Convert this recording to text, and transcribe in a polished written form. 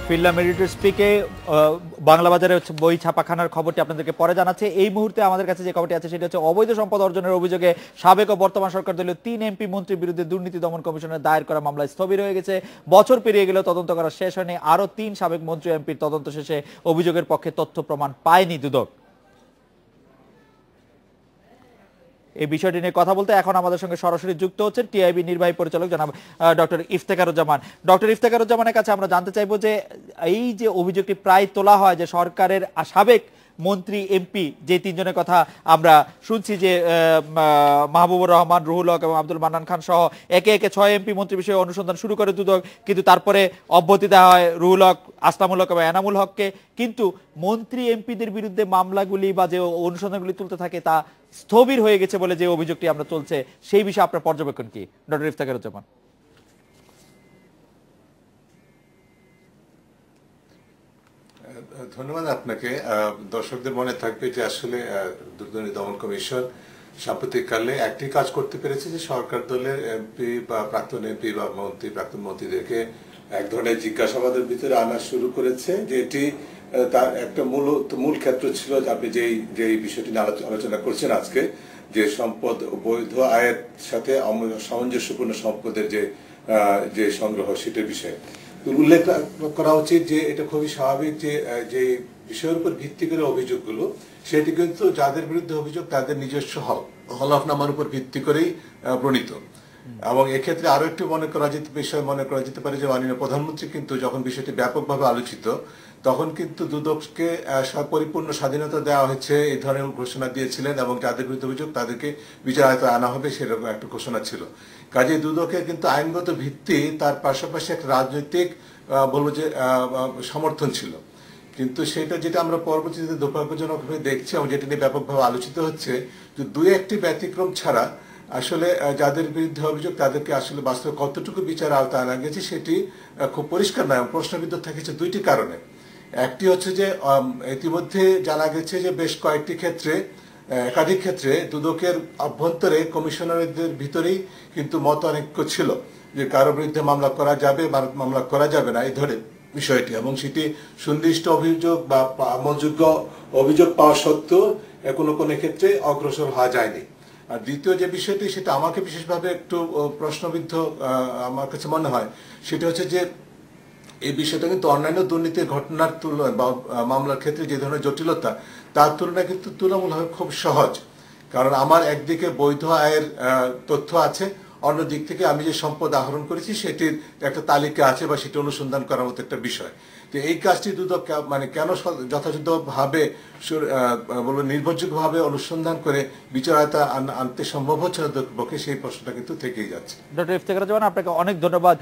ফিল্লা মেরিটর স্পিকে বাংলা বাজারে বই ছাপাখানার খবরটি আপনাদেরকে পরে জানাচ্ছে। এই মুহূর্তে আমাদের কাছে যে খবরটি আছে সেটা হচ্ছে অবৈধ সম্পদ অর্জনের অভিযোগে সাবেক ও বর্তমান সরকার দলীয় 3 এমপি মন্ত্রীর বিরুদ্ধে দুর্নীতি দমন কমিশনের দায়ের করা মামলা স্থবির হয়ে গেছে। বছর পেরিয়ে গেলেও তদন্ত করা শেষ হয়নি। আরো 3 সাবেক মন্ত্রী এমপির তদন্ত শেষে অভিযোগের পক্ষে তথ্য প্রমাণ পায়নি দুদক। এই বিষয়টি নিয়ে কথা বলতে এখন আমাদের সঙ্গে সরাসরি যুক্ত হচ্ছেন টিআইবি নির্বাহী পরিচালক জনাব ডক্টর ইফতেখারুজ্জামান। ডক্টর ইফতেখারুজ্জামানের কাছে আমরা জানতে চাইবো যে এই যে অভিযোগটি প্রায় তোলা হয় যে সরকারের সাবেক মন্ত্রী এমপি যে 3 জনের কথা আমরা শুনছি যে মাহবুবুর রহমান, রুহুল হক এবং আব্দুল মান্নান খান সহ একে একে 6 এমপি মন্ত্রী বিষয়ে অনুসন্ধান শুরু করে দুদক, কিন্তু তারপরে অব্যাহতি দেওয়া হয় রুহুল হক, আসলামুল হক এবং এনামুল হককে। কিন্তু মন্ত্রী এমপিদের বিরুদ্ধে মামলাগুলি বা যে অনুসন্ধানগুলি তুলতে থাকে তা স্থবির হয়ে গেছে বলে যে অভিযোগটি আমরা চলছে, সেই বিষয়ে আপনার পর্যবেক্ষণ কি ডক্টর ইফতেখারুজ্জামান? ধন্যবাদ আপনাকে। দর্শকদের মনে থাকবে যে আসলে দুর্নীতি দমন কমিশন সাম্প্রতিককালে একটি কাজ করতে পেরেছে যে সরকার দলের এমপি বা প্রাক্তন এমপি বা মন্ত্রী, প্রাক্তন মন্ত্রীদেরকে এক ধরনের জিজ্ঞাসাবাদের ভিতরে আনা শুরু করেছে, যে এটি তার একটা মূল ক্ষেত্র ছিল। আপনি যেই বিষয়টি নিয়ে আলোচনা করছেন আজকে, যে সম্পদ বৈধ আয়ের সাথে সামঞ্জস্যপূর্ণ সম্পদের যে সংগ্রহ, সেটার বিষয়ে উল্লেখ করা উচিত যে এটা খুবই স্বাভাবিক যে বিষয়ের উপর ভিত্তি করে অভিযোগগুলো, সেটি কিন্তু যাদের বিরুদ্ধে অভিযোগ তাদের নিজস্ব হলফনামার উপর ভিত্তি করেই প্রণীত। এবং এক্ষেত্রে আরো একটু বিষয় মনে করা যেতে পারে যে মাননীয় প্রধানমন্ত্রী কিন্তু যখন বিষয়টি ব্যাপকভাবে আলোচিত, তখন কিন্তু দুদককে পরিপূর্ণ স্বাধীনতা দেওয়া হয়েছে এই ধরনের ঘোষণা দিয়েছিলেন, এবং যাদের বিরুদ্ধে অভিযোগ তাদেরকে বিচার আয়তায় আনা হবে সেরকম একটা ঘোষণা ছিল। কাজে দুদকের কিন্তু আইনগত ভিত্তি, তার পাশাপাশি একটা রাজনৈতিক বলবো যে সমর্থন ছিল। কিন্তু সেটা যেটা আমরা পরবর্তীতে দুর্ভাগ্যজনকভাবে দেখছি এবং যেটা নিয়ে ব্যাপকভাবে আলোচিত হচ্ছে, যে 2-1টি ব্যতিক্রম ছাড়া আসলে যাদের বিরুদ্ধে অভিযোগ তাদেরকে আসলে বাস্তবে কতটুকু বিচার আওতায় আনা গেছে সেটি খুব পরিষ্কার নয়। প্রশ্নবিদ্ধ থাকেছে 2টি কারণে। একটি হচ্ছে যে ইতিমধ্যে জানা গেছে যে বেশ কয়েকটি ক্ষেত্রে, একাধিক ক্ষেত্রে দুদকের অভ্যন্তরে কমিশনারদের ভিতরেই কিন্তু মত অনৈক্য ছিল যে কারো বিরুদ্ধে মামলা করা যাবে বা মামলা করা যাবে না এই ধরে বিষয়টি, এবং সেটি সুনির্দিষ্ট অভিযোগ বা আমলযোগ্য অভিযোগ পাওয়া সত্ত্বেও কোনো কোনো ক্ষেত্রে অগ্রসর হওয়া যায়নি। আর দ্বিতীয় যে বিষয়টি, সেটা আমাকে বিশেষভাবে একটু প্রশ্নবিদ্ধ আমার কাছে মনে হয়, সেটা হচ্ছে যে এই বিষয়টা কিন্তু অন্যান্য দুর্নীতির ঘটনার তুলনায় বা মামলার ক্ষেত্রে যে ধরনের জটিলতা, তার তুলনায় কিন্তু তুলনামূলকভাবে খুব সহজ। কারণ আমার একদিকে বৈধ আয়ের তথ্য আছে, অন্য দিক থেকে আমি যে সম্পদ আহরণ করেছি সেটির একটা তালিকা আছে বা সেটি অনুসন্ধান করার মতো একটা বিষয়। তো এই কাজটি দুদক কেন যথাযথভাবে বলবো নির্ভরযোগ্যভাবে অনুসন্ধান করে বিচারায়তা আনতে সম্ভব হচ্ছে না দুদকের পক্ষে, সেই প্রশ্নটা কিন্তু থেকেই যাচ্ছে। ডক্টর ইফতেখারুজ্জামান, আপনাকে অনেক ধন্যবাদ।